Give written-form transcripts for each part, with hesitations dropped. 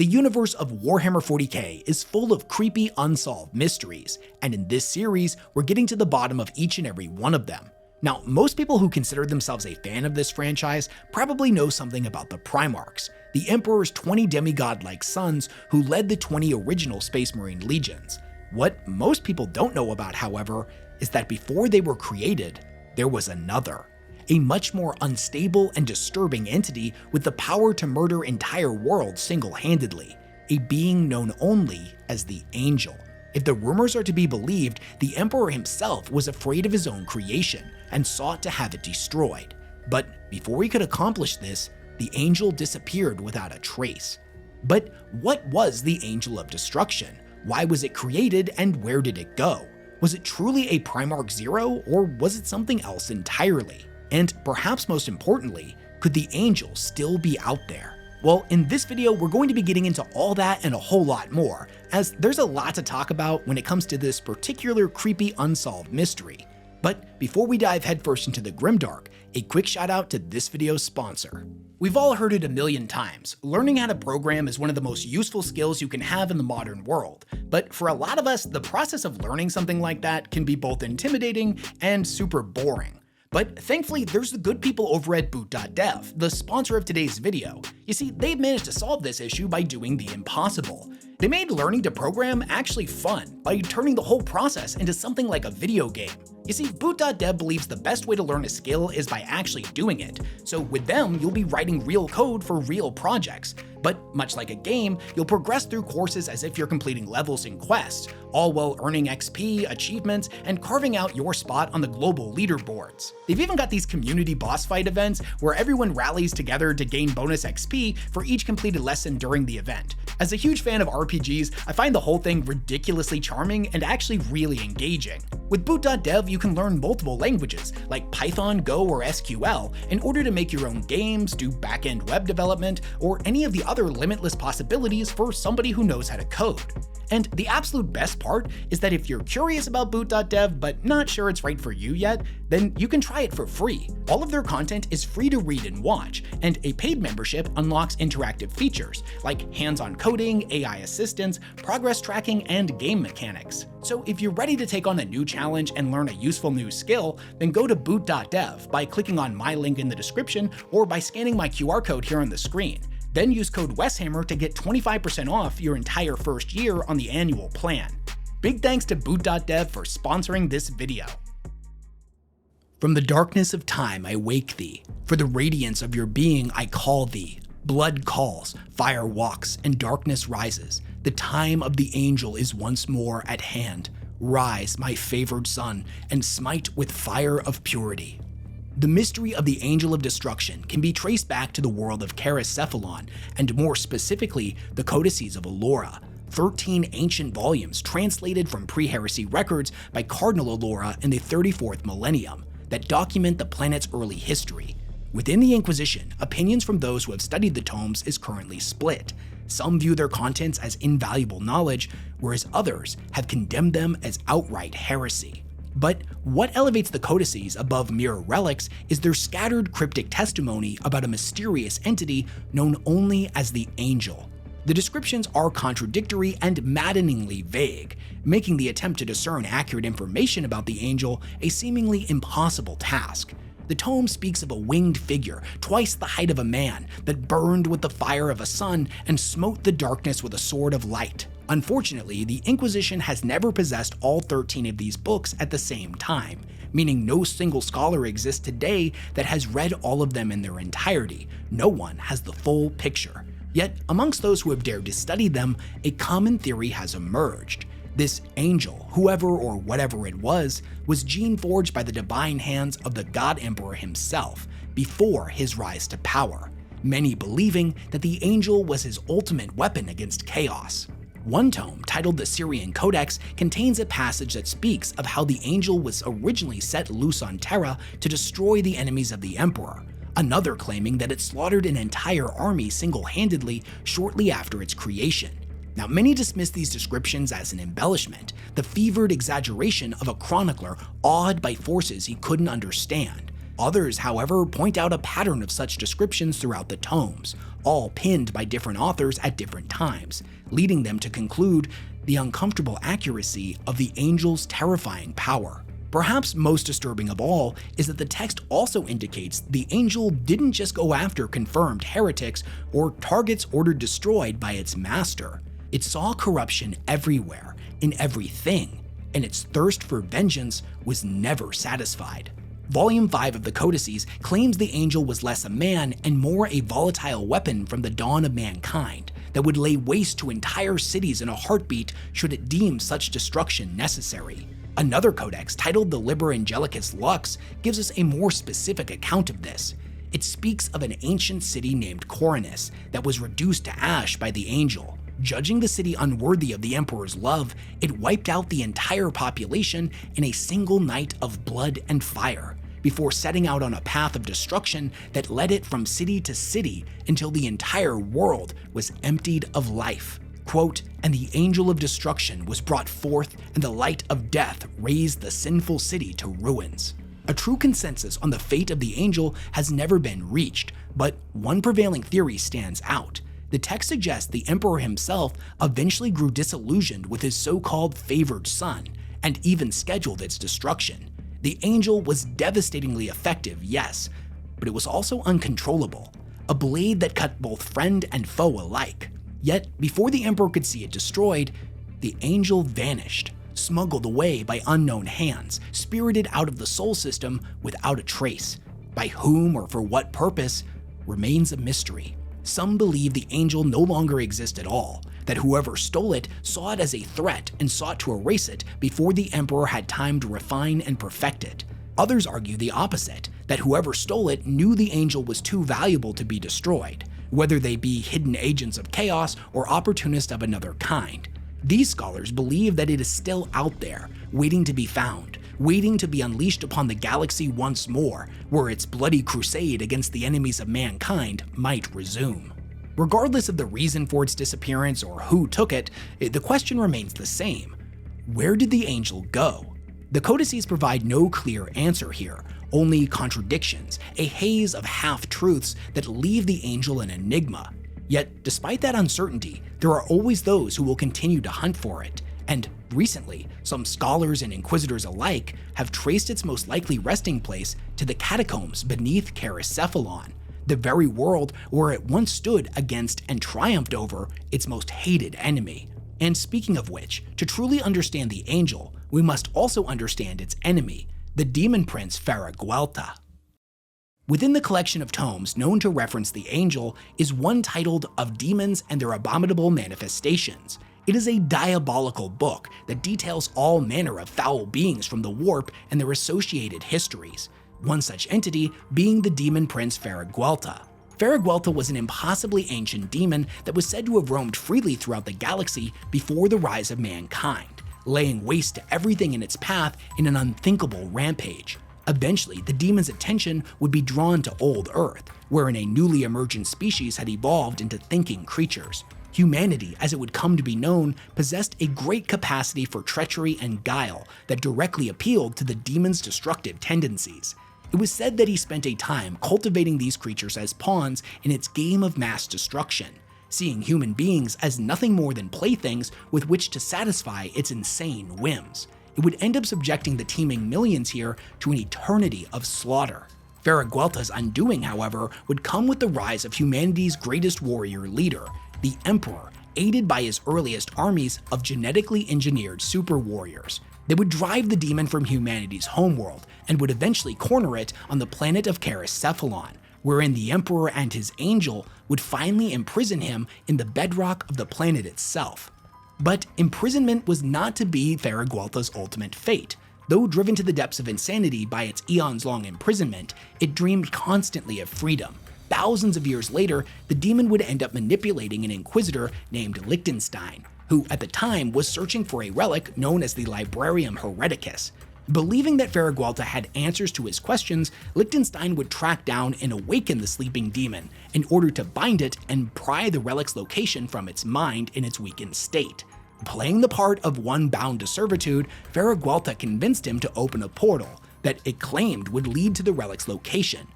The universe of Warhammer 40K is full of creepy, unsolved mysteries, and in this series, we're getting to the bottom of each and every one of them. Now, most people who consider themselves a fan of this franchise probably know something about the Primarchs, the Emperor's 20 demigod-like sons who led the 20 original Space Marine legions. What most people don't know about, however, is that before they were created, there was another, a much more unstable and disturbing entity with the power to murder entire worlds single-handedly, a being known only as the Angel. If the rumors are to be believed, the Emperor himself was afraid of his own creation and sought to have it destroyed. But before he could accomplish this, the Angel disappeared without a trace. But what was the Angel of Destruction? Why was it created and where did it go? Was it truly a Primarch Zero, or was it something else entirely? And perhaps most importantly, could the Angel still be out there? Well, in this video, we're going to be getting into all that and a whole lot more, as there's a lot to talk about when it comes to this particular creepy unsolved mystery. But before we dive headfirst into the grimdark, a quick shout out to this video's sponsor. We've all heard it a million times. Learning how to program is one of the most useful skills you can have in the modern world. But for a lot of us, the process of learning something like that can be both intimidating and super boring. But thankfully, there's the good people over at boot.dev, the sponsor of today's video. You see, they've managed to solve this issue by doing the impossible. They made learning to program actually fun by turning the whole process into something like a video game. You see, boot.dev believes the best way to learn a skill is by actually doing it. So with them, you'll be writing real code for real projects. But much like a game, you'll progress through courses as if you're completing levels and quests, all while earning XP, achievements, and carving out your spot on the global leaderboards. They've even got these community boss fight events where everyone rallies together to gain bonus XP for each completed lesson during the event. As a huge fan of RPGs, I find the whole thing ridiculously charming and actually really engaging. With boot.dev, you can learn multiple languages like Python, Go, or SQL in order to make your own games, do back-end web development, or any of the other limitless possibilities for somebody who knows how to code. And the absolute best part is that if you're curious about boot.dev but not sure it's right for you yet, then you can try it for free. All of their content is free to read and watch, and a paid membership unlocks interactive features like hands-on coding, AI assistance, progress tracking, and game mechanics. So if you're ready to take on a new challenge and learn a useful new skill, then go to boot.dev by clicking on my link in the description or by scanning my QR code here on the screen. Then use code WesHammer to get 25% off your entire first year on the annual plan. Big thanks to boot.dev for sponsoring this video. From the darkness of time I wake thee, for the radiance of your being I call thee. Blood calls, fire walks, and darkness rises. The time of the Angel is once more at hand. Rise, my favored son, and smite with fire of purity. The mystery of the Angel of Destruction can be traced back to the world of Cephalon, and more specifically, the codices of Allura, 13 ancient volumes translated from pre-heresy records by Cardinal Allura in the 34th millennium that document the planet's early history. Within the Inquisition, opinions from those who have studied the tomes is currently split. Some view their contents as invaluable knowledge, whereas others have condemned them as outright heresy. But what elevates the codices above mere relics is their scattered cryptic testimony about a mysterious entity known only as the Angel. The descriptions are contradictory and maddeningly vague, making the attempt to discern accurate information about the Angel a seemingly impossible task. The tome speaks of a winged figure, twice the height of a man, that burned with the fire of a sun and smote the darkness with a sword of light. Unfortunately, the Inquisition has never possessed all 13 of these books at the same time, meaning no single scholar exists today that has read all of them in their entirety. No one has the full picture. Yet, amongst those who have dared to study them, a common theory has emerged. This Angel, whoever or whatever it was gene-forged by the divine hands of the God Emperor himself before his rise to power, many believing that the Angel was his ultimate weapon against chaos. One tome, titled the Syrian Codex, contains a passage that speaks of how the Angel was originally set loose on Terra to destroy the enemies of the Emperor, another claiming that it slaughtered an entire army single-handedly shortly after its creation. Now, many dismiss these descriptions as an embellishment, the fevered exaggeration of a chronicler awed by forces he couldn't understand. Others, however, point out a pattern of such descriptions throughout the tomes, all pinned by different authors at different times, leading them to conclude the uncomfortable accuracy of the angel's terrifying power. Perhaps most disturbing of all is that the text also indicates the angel didn't just go after confirmed heretics or targets ordered destroyed by its master. It saw corruption everywhere, in everything, and its thirst for vengeance was never satisfied. Volume 5 of the Codices claims the angel was less a man and more a volatile weapon from the dawn of mankind that would lay waste to entire cities in a heartbeat should it deem such destruction necessary. Another codex, titled the Liber Angelicus Lux, gives us a more specific account of this. It speaks of an ancient city named Corinus that was reduced to ash by the angel. Judging the city unworthy of the emperor's love, it wiped out the entire population in a single night of blood and fire, before setting out on a path of destruction that led it from city to city until the entire world was emptied of life. Quote, "And the angel of destruction was brought forth, and the light of death raised the sinful city to ruins." A true consensus on the fate of the angel has never been reached, but one prevailing theory stands out. The text suggests the emperor himself eventually grew disillusioned with his so-called favored son, and even scheduled its destruction. The angel was devastatingly effective, yes, but it was also uncontrollable, a blade that cut both friend and foe alike. Yet, before the emperor could see it destroyed, the angel vanished, smuggled away by unknown hands, spirited out of the Sol system without a trace. By whom or for what purpose remains a mystery. Some believe the angel no longer exists at all, that whoever stole it saw it as a threat and sought to erase it before the emperor had time to refine and perfect it. Others argue the opposite, that whoever stole it knew the angel was too valuable to be destroyed, whether they be hidden agents of chaos or opportunists of another kind. These scholars believe that it is still out there, waiting to be found, waiting to be unleashed upon the galaxy once more, where its bloody crusade against the enemies of mankind might resume. Regardless of the reason for its disappearance or who took it, the question remains the same. Where did the angel go? The codices provide no clear answer here, only contradictions, a haze of half-truths that leave the angel an enigma. Yet, despite that uncertainty, there are always those who will continue to hunt for it, and recently, some scholars and inquisitors alike have traced its most likely resting place to the catacombs beneath Caercephalon, the very world where it once stood against and triumphed over its most hated enemy. And speaking of which, to truly understand the angel, we must also understand its enemy, the demon prince Farraalta. Within the collection of tomes known to reference the angel is one titled Of Demons and Their Abominable Manifestations. It is a diabolical book that details all manner of foul beings from the warp and their associated histories, one such entity being the demon prince Farraalta. Farraalta was an impossibly ancient demon that was said to have roamed freely throughout the galaxy before the rise of mankind, laying waste to everything in its path in an unthinkable rampage. Eventually, the demon's attention would be drawn to old Earth, wherein a newly emergent species had evolved into thinking creatures. Humanity, as it would come to be known, possessed a great capacity for treachery and guile that directly appealed to the demon's destructive tendencies. It was said that he spent a time cultivating these creatures as pawns in its game of mass destruction, seeing human beings as nothing more than playthings with which to satisfy its insane whims. It would end up subjecting the teeming millions here to an eternity of slaughter. Farraalta's undoing, however, would come with the rise of humanity's greatest warrior leader, the Emperor, aided by his earliest armies of genetically engineered super warriors. They would drive the demon from humanity's homeworld and would eventually corner it on the planet of Caercephalon, wherein the Emperor and his angel would finally imprison him in the bedrock of the planet itself. But imprisonment was not to be Farraalta's ultimate fate. Though driven to the depths of insanity by its eons-long imprisonment, it dreamed constantly of freedom. Thousands of years later, the demon would end up manipulating an inquisitor named Liechtenstein, who at the time was searching for a relic known as the Librarium Hereticus. Believing that Farraalta had answers to his questions, Liechtenstein would track down and awaken the sleeping demon in order to bind it and pry the relic's location from its mind in its weakened state. Playing the part of one bound to servitude, Farraalta convinced him to open a portal that it claimed would lead to the relic's location.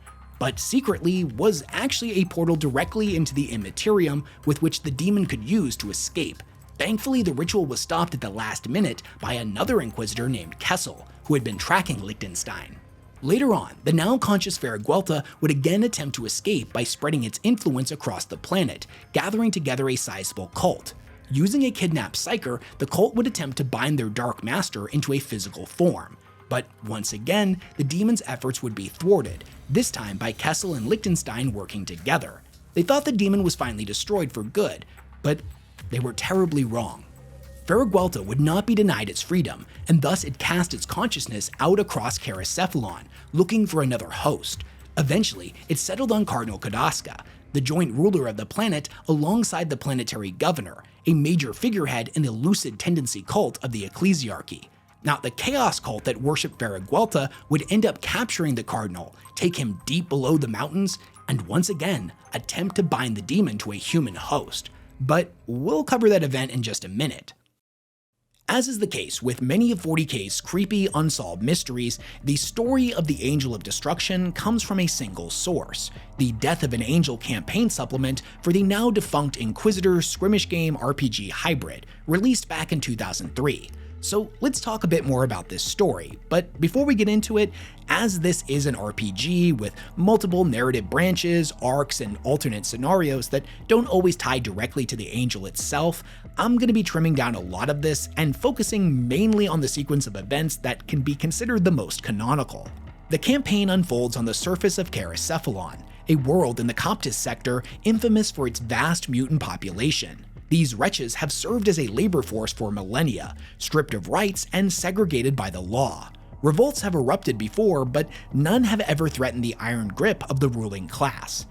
but secretly was actually a portal directly into the Immaterium with which the demon could use to escape. Thankfully, the ritual was stopped at the last minute by another Inquisitor named Kessel, who had been tracking Liechtenstein. Later on, the now conscious Farraalta would again attempt to escape by spreading its influence across the planet, gathering together a sizable cult. Using a kidnapped psyker, the cult would attempt to bind their Dark Master into a physical form. But once again, the demon's efforts would be thwarted, this time by Kessel and Liechtenstein working together. They thought the demon was finally destroyed for good, but they were terribly wrong. Farraalta would not be denied its freedom, and thus it cast its consciousness out across Karacephalon, looking for another host. Eventually, it settled on Cardinal Kodaska, the joint ruler of the planet alongside the planetary governor, a major figurehead in the lucid tendency cult of the Ecclesiarchy. Now, the Chaos cult that worshipped Farraalta would end up capturing the Cardinal, take him deep below the mountains, and once again, attempt to bind the demon to a human host. But we'll cover that event in just a minute. As is the case with many of 40K's creepy, unsolved mysteries, the story of the Angel of Destruction comes from a single source: the Death of an Angel campaign supplement for the now defunct Inquisitor skirmish game RPG hybrid, released back in 2003. So let's talk a bit more about this story, but before we get into it, as this is an RPG with multiple narrative branches, arcs, and alternate scenarios that don't always tie directly to the Angel itself, I'm going to be trimming down a lot of this and focusing mainly on the sequence of events that can be considered the most canonical. The campaign unfolds on the surface of Karacephalon, a world in the Coptis sector infamous for its vast mutant population. These wretches have served as a labor force for millennia, stripped of rights and segregated by the law. Revolts have erupted before, but none have ever threatened the iron grip of the ruling class.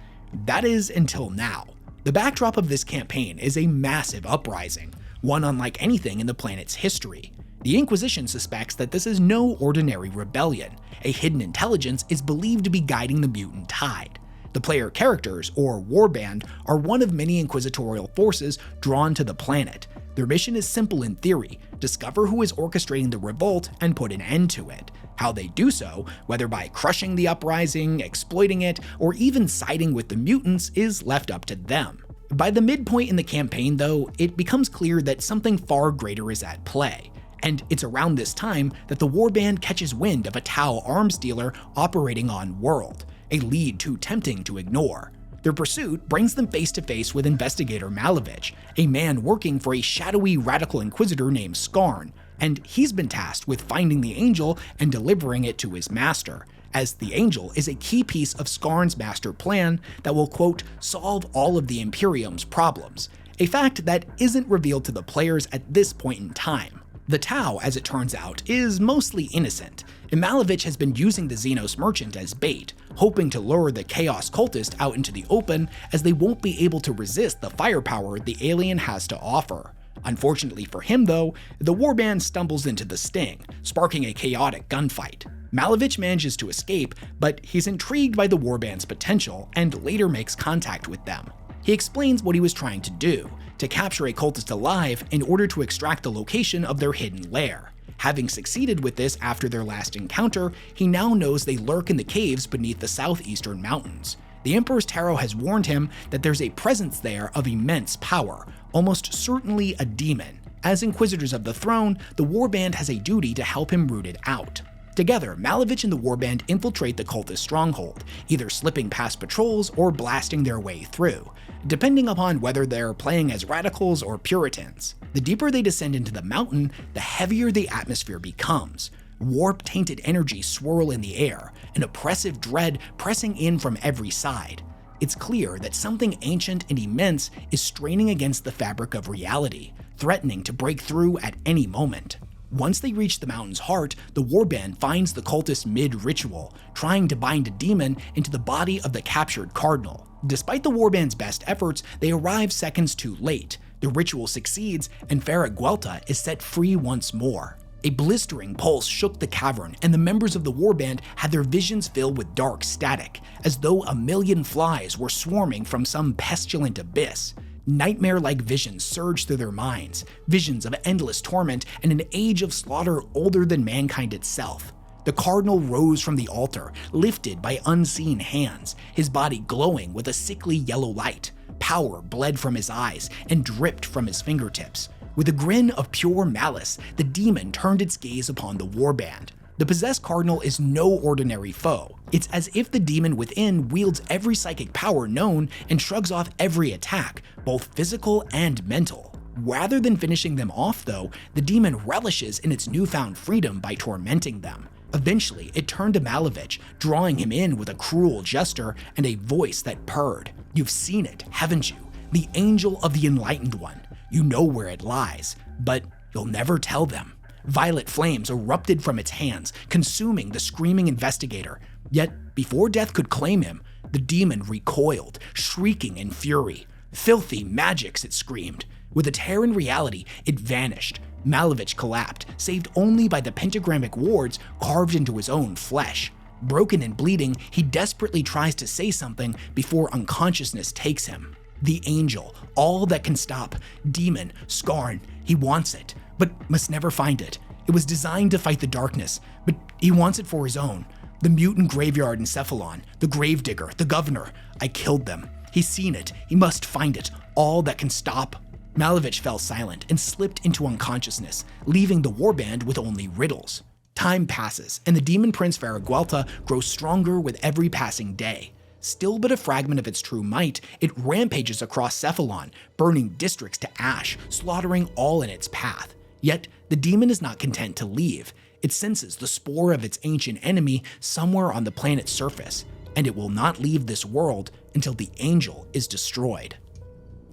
That is, until now. The backdrop of this campaign is a massive uprising, one unlike anything in the planet's history. The Inquisition suspects that this is no ordinary rebellion. A hidden intelligence is believed to be guiding the mutant tide. The player characters, or Warband, are one of many inquisitorial forces drawn to the planet. Their mission is simple in theory: discover who is orchestrating the revolt and put an end to it. How they do so, whether by crushing the uprising, exploiting it, or even siding with the mutants, is left up to them. By the midpoint in the campaign, though, it becomes clear that something far greater is at play. And it's around this time that the Warband catches wind of a Tau arms dealer operating on World, a lead too tempting to ignore. Their pursuit brings them face to face with Investigator Malevich, a man working for a shadowy radical inquisitor named Skarn, and he's been tasked with finding the Angel and delivering it to his master, as the Angel is a key piece of Skarn's master plan that will, quote, solve all of the Imperium's problems, a fact that isn't revealed to the players at this point in time. The Tau, as it turns out, is mostly innocent, and Malevich has been using the Xenos merchant as bait, hoping to lure the Chaos cultist out into the open as they won't be able to resist the firepower the alien has to offer. Unfortunately for him, though, the Warband stumbles into the sting, sparking a chaotic gunfight. Malevich manages to escape, but he's intrigued by the Warband's potential and later makes contact with them. He explains what he was trying to do: to capture a cultist alive in order to extract the location of their hidden lair. Having succeeded with this after their last encounter, he now knows they lurk in the caves beneath the southeastern mountains. The Emperor's Tarot has warned him that there's a presence there of immense power, almost certainly a demon. As Inquisitors of the Throne, the Warband has a duty to help him root it out. Together, Malevich and the Warband infiltrate the cultist stronghold, either slipping past patrols or blasting their way through, depending upon whether they're playing as radicals or Puritans. The deeper they descend into the mountain, the heavier the atmosphere becomes. Warp-tainted energies swirl in the air, an oppressive dread pressing in from every side. It's clear that something ancient and immense is straining against the fabric of reality, threatening to break through at any moment. Once they reach the mountain's heart, the Warband finds the cultist mid-ritual, trying to bind a demon into the body of the captured Cardinal. Despite the Warband's best efforts, they arrive seconds too late. The ritual succeeds, and Farraalta is set free once more. A blistering pulse shook the cavern, and the members of the Warband had their visions filled with dark static, as though a million flies were swarming from some pestilent abyss. Nightmare-like visions surged through their minds, visions of endless torment and an age of slaughter older than mankind itself. The cardinal rose from the altar, lifted by unseen hands, his body glowing with a sickly yellow light. Power bled from his eyes and dripped from his fingertips. With a grin of pure malice, the demon turned its gaze upon the warband. The possessed cardinal is no ordinary foe. It's as if the demon within wields every psychic power known and shrugs off every attack, both physical and mental. Rather than finishing them off though, the demon relishes in its newfound freedom by tormenting them. Eventually, it turned to Malevich, drawing him in with a cruel gesture and a voice that purred. "You've seen it, haven't you? The angel of the enlightened one. You know where it lies, but you'll never tell them." Violet flames erupted from its hands, consuming the screaming investigator. Yet, before death could claim him, the demon recoiled, shrieking in fury. "Filthy magics," it screamed. With a tear in reality, it vanished. Malevich collapsed, saved only by the pentagrammic wards carved into his own flesh. Broken and bleeding, he desperately tries to say something before unconsciousness takes him. The angel, all that can stop. Demon, Skarn, he wants it, but must never find it. It was designed to fight the darkness, but he wants it for his own. The mutant graveyard in Cephalon, the gravedigger, the governor, I killed them. He's seen it, he must find it, all that can stop. Malevich fell silent and slipped into unconsciousness, leaving the warband with only riddles. Time passes, and the demon prince Farraalta grows stronger with every passing day. Still but a fragment of its true might, it rampages across Cephalon, burning districts to ash, slaughtering all in its path. Yet, the demon is not content to leave. It senses the spore of its ancient enemy somewhere on the planet's surface, and it will not leave this world until the angel is destroyed.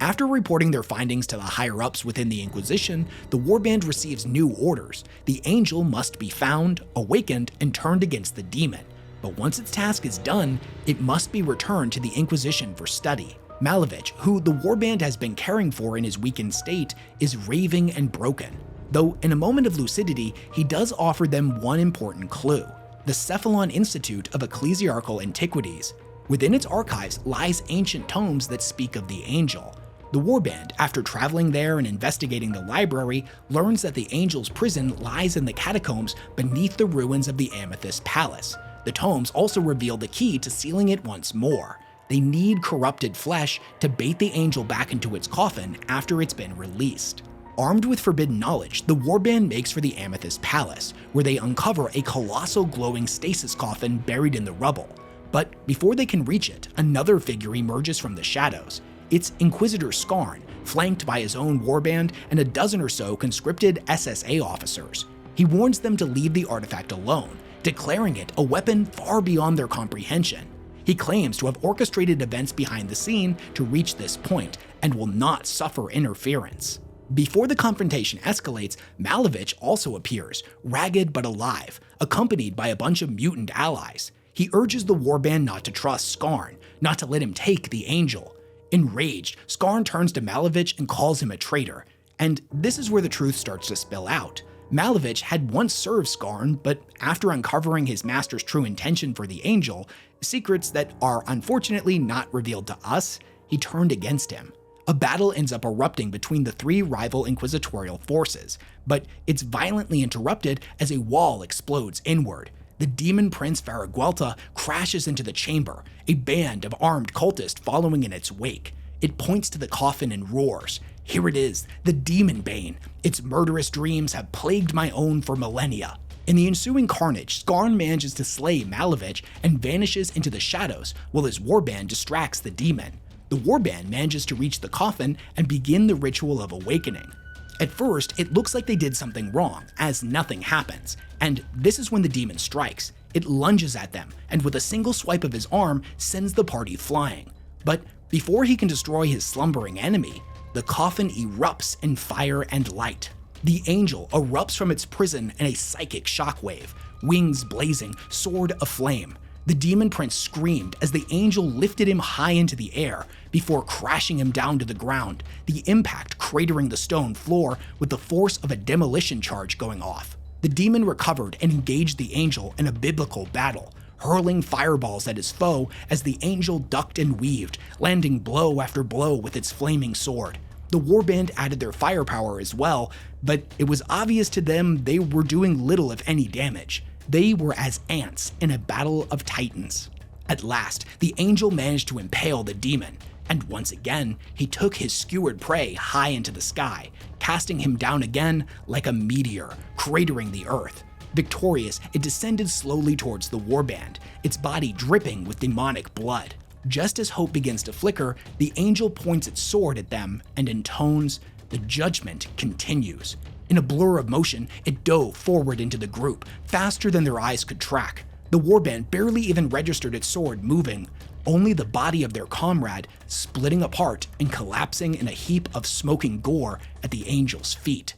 After reporting their findings to the higher-ups within the Inquisition, the warband receives new orders. The angel must be found, awakened, and turned against the demon. But once its task is done, it must be returned to the Inquisition for study. Malevich, who the warband has been caring for in his weakened state, is raving and broken. Though in a moment of lucidity, he does offer them one important clue: the Cephalon Institute of Ecclesiarchal Antiquities. Within its archives lies ancient tomes that speak of the angel. The warband, after traveling there and investigating the library, learns that the angel's prison lies in the catacombs beneath the ruins of the Amethyst Palace. The tomes also reveal the key to sealing it once more. They need corrupted flesh to bait the angel back into its coffin after it's been released. Armed with forbidden knowledge, the warband makes for the Amethyst Palace, where they uncover a colossal glowing stasis coffin buried in the rubble. But before they can reach it, another figure emerges from the shadows. It's Inquisitor Skarn, flanked by his own warband and a dozen or so conscripted SSA officers. He warns them to leave the artifact alone, declaring it a weapon far beyond their comprehension. He claims to have orchestrated events behind the scene to reach this point and will not suffer interference. Before the confrontation escalates, Malevich also appears, ragged but alive, accompanied by a bunch of mutant allies. He urges the warband not to trust Skarn, not to let him take the angel. Enraged, Skarn turns to Malevich and calls him a traitor. And this is where the truth starts to spill out. Malevich had once served Skarn, but after uncovering his master's true intention for the angel, secrets that are unfortunately not revealed to us, he turned against him. A battle ends up erupting between the three rival inquisitorial forces, but it's violently interrupted as a wall explodes inward. The demon prince Farraalta crashes into the chamber, a band of armed cultists following in its wake. It points to the coffin and roars, "Here it is, the demon bane. Its murderous dreams have plagued my own for millennia." In the ensuing carnage, Skarn manages to slay Malevich and vanishes into the shadows while his warband distracts the demon. The warband manages to reach the coffin and begin the ritual of awakening. At first, it looks like they did something wrong, as nothing happens, and this is when the demon strikes. It lunges at them, and with a single swipe of his arm, sends the party flying. But before he can destroy his slumbering enemy, the coffin erupts in fire and light. The angel erupts from its prison in a psychic shockwave, wings blazing, sword aflame. The demon prince screamed as the angel lifted him high into the air before crashing him down to the ground, the impact cratering the stone floor with the force of a demolition charge going off. The demon recovered and engaged the angel in a biblical battle, hurling fireballs at his foe as the angel ducked and weaved, landing blow after blow with its flaming sword. The warband added their firepower as well, but it was obvious to them they were doing little if any damage. They were as ants in a battle of titans. At last, the angel managed to impale the demon, and once again, he took his skewered prey high into the sky, casting him down again like a meteor, cratering the earth. Victorious, it descended slowly towards the warband, its body dripping with demonic blood. Just as hope begins to flicker, the angel points its sword at them and intones, "The judgment continues." In a blur of motion, it dove forward into the group, faster than their eyes could track. The warband barely even registered its sword moving, only the body of their comrade splitting apart and collapsing in a heap of smoking gore at the angel's feet.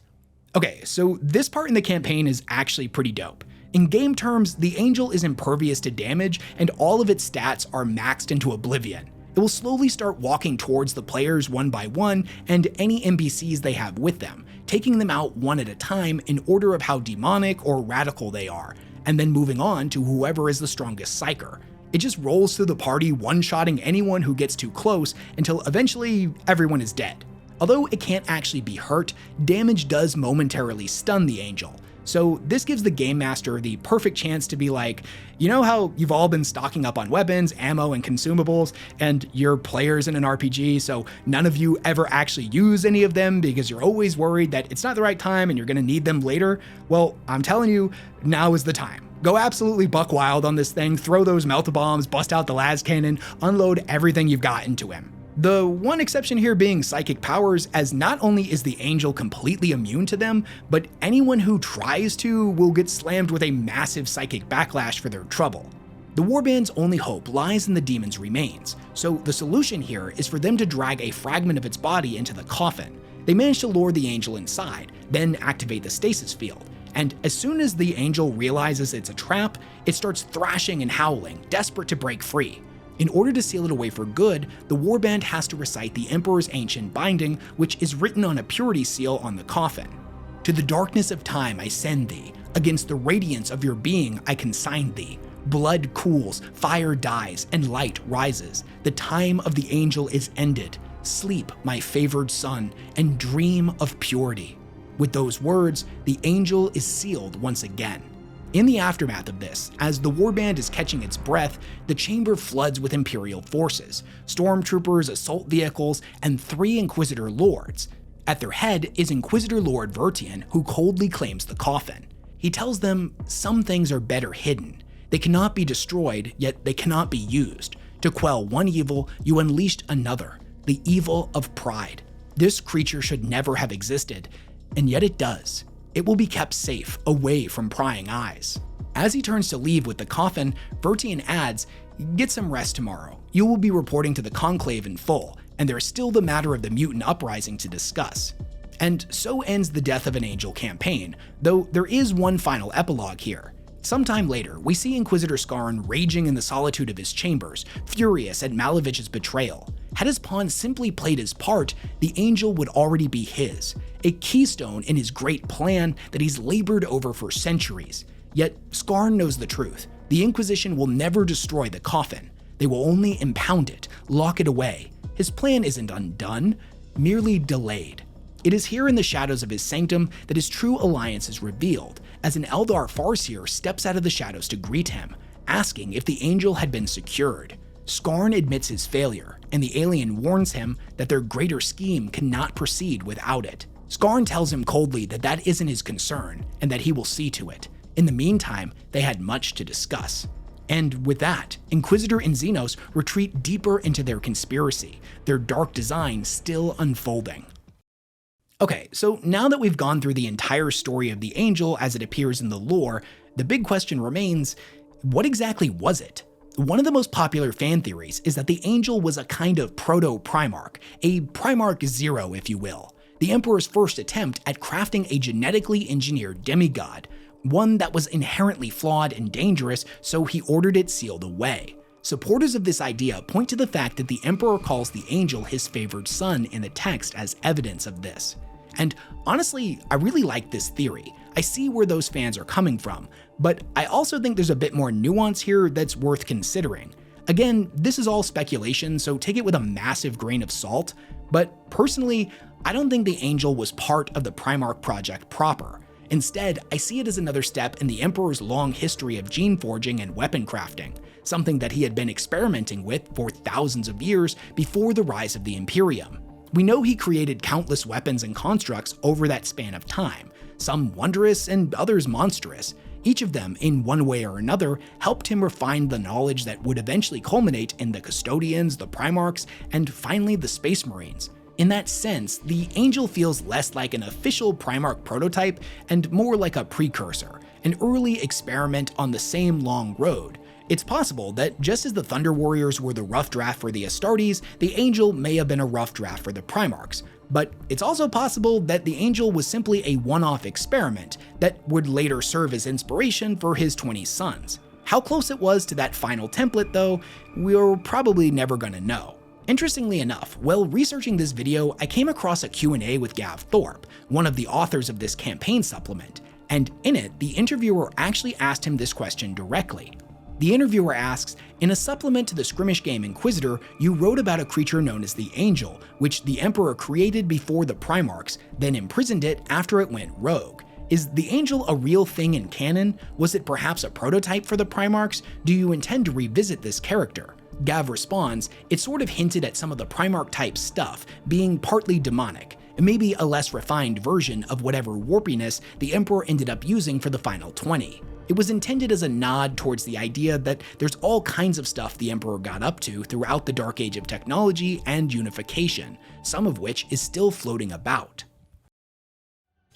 Okay, so this part in the campaign is actually pretty dope. In game terms, the angel is impervious to damage and all of its stats are maxed into oblivion. It will slowly start walking towards the players one by one and any NPCs they have with them, taking them out one at a time in order of how demonic or radical they are, and then moving on to whoever is the strongest psyker. It just rolls through the party one-shotting anyone who gets too close until eventually everyone is dead. Although it can't actually be hurt, damage does momentarily stun the angel. So this gives the game master the perfect chance to be like, you know how you've all been stocking up on weapons, ammo, and consumables, and you're players in an RPG, so none of you ever actually use any of them because you're always worried that it's not the right time and you're gonna need them later? Well, I'm telling you, now is the time. Go absolutely buck wild on this thing, throw those melt-a-bombs, bust out the las cannon, unload everything you've got into him. The one exception here being psychic powers, as not only is the angel completely immune to them, but anyone who tries to will get slammed with a massive psychic backlash for their trouble. The warband's only hope lies in the demon's remains, so the solution here is for them to drag a fragment of its body into the coffin. They manage to lure the angel inside, then activate the stasis field, and as soon as the angel realizes it's a trap, it starts thrashing and howling, desperate to break free. In order to seal it away for good, the warband has to recite the Emperor's ancient binding, which is written on a purity seal on the coffin. "To the darkness of time I send thee, against the radiance of your being I consign thee. Blood cools, fire dies, and light rises. The time of the angel is ended. Sleep, my favored son, and dream of purity." With those words, the angel is sealed once again. In the aftermath of this, as the warband is catching its breath, the chamber floods with Imperial forces, stormtroopers, assault vehicles, and 3 Inquisitor lords. At their head is Inquisitor Lord Vertian, who coldly claims the coffin. He tells them some things are better hidden. They cannot be destroyed, yet they cannot be used. To quell one evil, you unleashed another, the evil of pride. This creature should never have existed, and yet it does. It will be kept safe, away from prying eyes. As he turns to leave with the coffin, Vertian adds, "Get some rest tomorrow. You will be reporting to the Conclave in full, and there is still the matter of the mutant uprising to discuss." And so ends the Death of an Angel campaign, though there is one final epilogue here. Sometime later, we see Inquisitor Skarn raging in the solitude of his chambers, furious at Malevich's betrayal. Had his pawn simply played his part, the angel would already be his, a keystone in his great plan that he's labored over for centuries. Yet Skarn knows the truth. The Inquisition will never destroy the coffin. They will only impound it, lock it away. His plan isn't undone, merely delayed. It is here in the shadows of his sanctum that his true alliance is revealed, as an Eldar Farseer steps out of the shadows to greet him, asking if the angel had been secured. Skarn admits his failure, and the alien warns him that their greater scheme cannot proceed without it. Skarn tells him coldly that that isn't his concern, and that he will see to it. In the meantime, they had much to discuss. And with that, Inquisitor and Xenos retreat deeper into their conspiracy, their dark design still unfolding. Okay, so now that we've gone through the entire story of the angel as it appears in the lore, the big question remains, what exactly was it? One of the most popular fan theories is that the angel was a kind of proto-Primarch, a Primarch Zero if you will, the Emperor's first attempt at crafting a genetically engineered demigod, one that was inherently flawed and dangerous, so he ordered it sealed away. Supporters of this idea point to the fact that the Emperor calls the angel his favored son in the text as evidence of this. And honestly, I really like this theory. I see where those fans are coming from, but I also think there's a bit more nuance here that's worth considering. Again, this is all speculation, so take it with a massive grain of salt, but personally, I don't think the angel was part of the Primarch project proper. Instead, I see it as another step in the Emperor's long history of gene forging and weapon crafting, something that he had been experimenting with for thousands of years before the rise of the Imperium. We know he created countless weapons and constructs over that span of time, some wondrous and others monstrous. Each of them, in one way or another, helped him refine the knowledge that would eventually culminate in the Custodians, the Primarchs, and finally the Space Marines. In that sense, the Angel feels less like an official Primarch prototype and more like a precursor, an early experiment on the same long road. It's possible that just as the Thunder Warriors were the rough draft for the Astartes, the Angel may have been a rough draft for the Primarchs. But it's also possible that the Angel was simply a one-off experiment that would later serve as inspiration for his 20 sons. How close it was to that final template, though, we're probably never gonna know. Interestingly enough, while researching this video, I came across a Q&A with Gav Thorpe, one of the authors of this campaign supplement, and in it, the interviewer actually asked him this question directly. The interviewer asks, in a supplement to the skirmish game Inquisitor, you wrote about a creature known as the Angel, which the Emperor created before the Primarchs, then imprisoned it after it went rogue. Is the Angel a real thing in canon? Was it perhaps a prototype for the Primarchs? Do you intend to revisit this character? Gav responds, it sort of hinted at some of the Primarch-type stuff, being partly demonic, and maybe a less refined version of whatever warpiness the Emperor ended up using for the final 20. It was intended as a nod towards the idea that there's all kinds of stuff the Emperor got up to throughout the Dark Age of technology and unification, some of which is still floating about.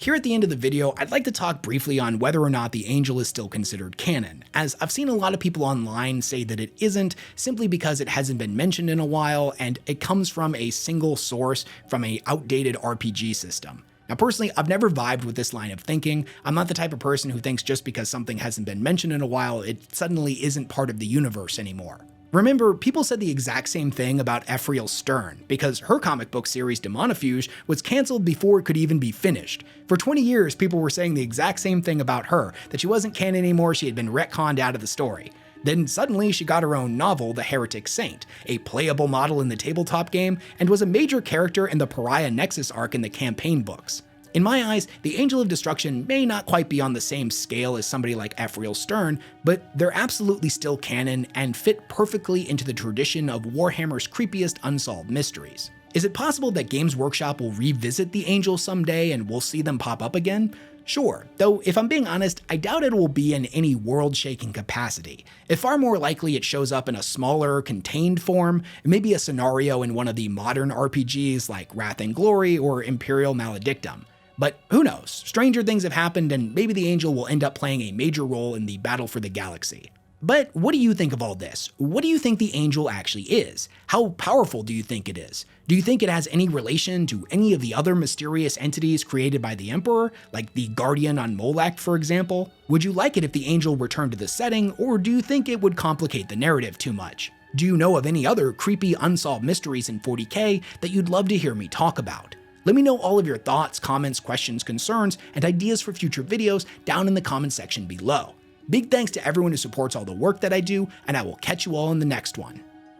Here at the end of the video, I'd like to talk briefly on whether or not the Angel is still considered canon, as I've seen a lot of people online say that it isn't, simply because it hasn't been mentioned in a while and it comes from a single source from an outdated RPG system. Now personally, I've never vibed with this line of thinking. I'm not the type of person who thinks just because something hasn't been mentioned in a while, it suddenly isn't part of the universe anymore. Remember, people said the exact same thing about Ephriel Stern, because her comic book series Demonifuge was cancelled before it could even be finished. For 20 years, people were saying the exact same thing about her, that she wasn't canon anymore, she had been retconned out of the story. Then suddenly she got her own novel, The Heretic Saint, a playable model in the tabletop game, and was a major character in the Pariah Nexus arc in the campaign books. In my eyes, the Angel of Destruction may not quite be on the same scale as somebody like Ephriel Stern, but they're absolutely still canon and fit perfectly into the tradition of Warhammer's creepiest unsolved mysteries. Is it possible that Games Workshop will revisit the Angel someday and we'll see them pop up again? Sure, though if I'm being honest, I doubt it will be in any world-shaking capacity. It's far more likely it shows up in a smaller, contained form, maybe a scenario in one of the modern RPGs like Wrath and Glory or Imperial Maledictum. But who knows, stranger things have happened and maybe the Angel will end up playing a major role in the battle for the galaxy. But what do you think of all this? What do you think the Angel actually is? How powerful do you think it is? Do you think it has any relation to any of the other mysterious entities created by the Emperor, like the Guardian on Molech, for example? Would you like it if the Angel returned to the setting, or do you think it would complicate the narrative too much? Do you know of any other creepy unsolved mysteries in 40K that you'd love to hear me talk about? Let me know all of your thoughts, comments, questions, concerns, and ideas for future videos down in the comment section below. Big thanks to everyone who supports all the work that I do, and I will catch you all in the next one.